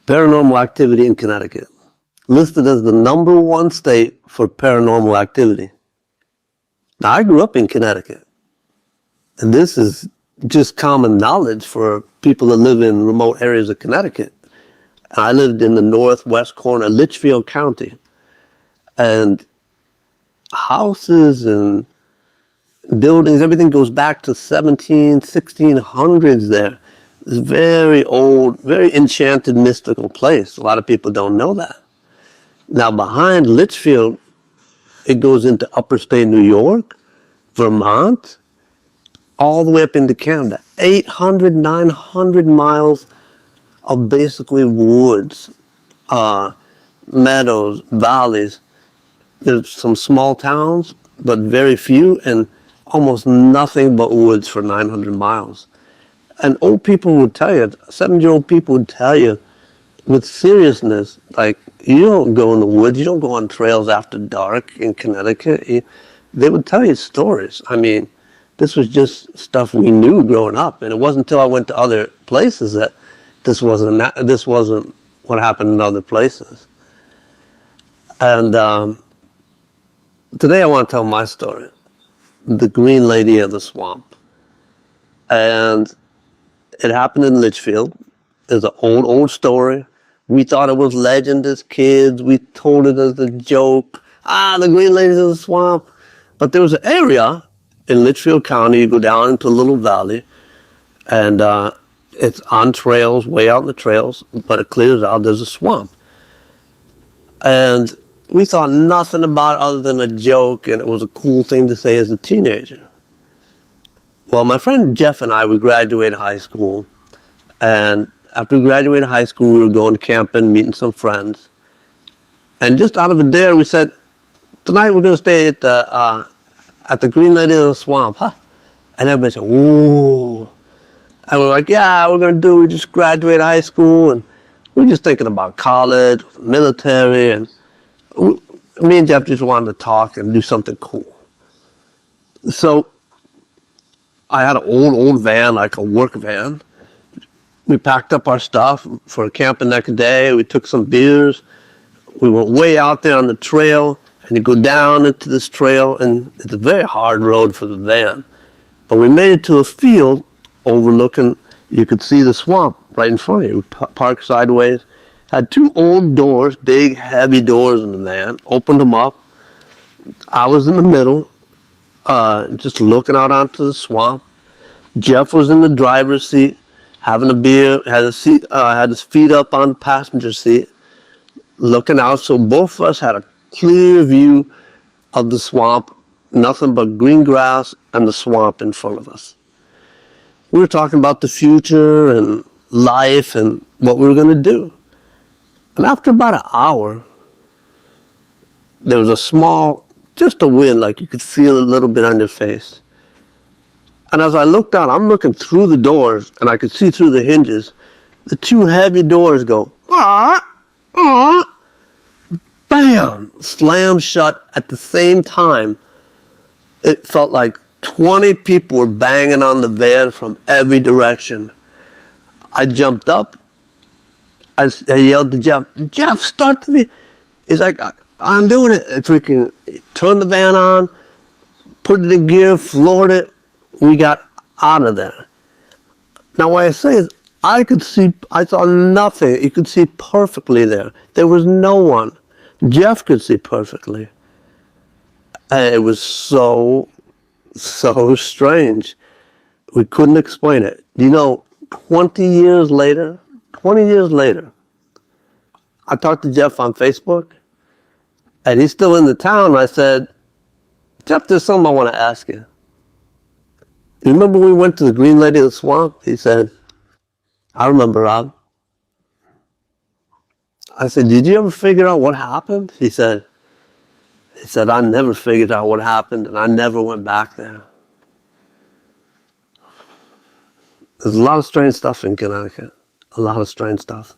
Paranormal activity in Connecticut. Listed as the #1 state for paranormal activity. Now, I grew up in Connecticut, and this is just common knowledge for people that live in remote areas of Connecticut. I lived in the northwest corner of Litchfield County, and houses and buildings, everything goes back to 1600s there. It's a very old, very enchanted, mystical place. A lot of people don't know that. Now, behind Litchfield, it goes into upper state New York, Vermont, all the way up into Canada. 800, 900 miles of basically woods, meadows, valleys. There's some small towns, but very few, and almost nothing but woods for 900 miles. And old people would tell you, 70-year-old people would tell you with seriousness, like, you don't go in the woods, you don't go on trails after dark in Connecticut. They would tell you stories. I mean, this was just stuff we knew growing up, and it wasn't until I went to other places that this wasn't what happened in other places. And today I want to tell my story, the Green Lady of the Swamp. And it happened in Litchfield. It's an old story. We thought it was legend as kids. We told it as a joke. The Green Lady of the Swamp. But there was an area in Litchfield County. You go down into a little valley, and it's on trails, way out in the trails, but it clears out. There's a swamp. And we thought nothing about it other than a joke, and it was a cool thing to say as a teenager. Well, my friend Jeff and I, we graduated high school, and after we graduated high school, we were going camping, meeting some friends. And just out of a dare, we said, tonight we're going to stay at the Green Lady of the Swamp, huh? And everybody said, ooh. And we're like, yeah, we're going to do, we just graduated high school, and we're just thinking about college, military, and me and Jeff just wanted to talk and do something cool. So I had an old van, like a work van. We packed up our stuff for camping next day. We took some beers. We went way out there on the trail, and you go down into this trail, and it's a very hard road for the van. But we made it to a field overlooking, you could see the swamp right in front of you. We parked sideways, had two old doors, big, heavy doors in the van, opened them up. I was in the middle, just looking out onto the swamp. Jeff was in the driver's seat, having a beer, had his feet up on the passenger seat, looking out. So both of us had a clear view of the swamp, nothing but green grass and the swamp in front of us. We were talking about the future and life and what we were going to do. And after about an hour, there was a small, just a wind, like you could feel a little bit on your face. And as I looked out, I'm looking through the doors, and I could see through the hinges, the two heavy doors go, bam, slam shut at the same time. It felt like 20 people were banging on the van from every direction. I jumped up. I yelled to Jeff, Jeff, start the van. He's like, I'm doing it. I freaking turned the van on, put it in gear, floored it. We got out of there. Now, what I say is, I saw nothing. You could see perfectly there. There was no one. Jeff could see perfectly. And it was so strange. We couldn't explain it. You know, 20 years later, I talked to Jeff on Facebook, and he's still in the town. I said, Jeff, there's something I want to ask you. You remember we went to the Green Lady of the Swamp? He said, I remember, Rob. I said, did you ever figure out what happened? He said, I never figured out what happened, and I never went back there. There's a lot of strange stuff in Connecticut. A lot of strange stuff.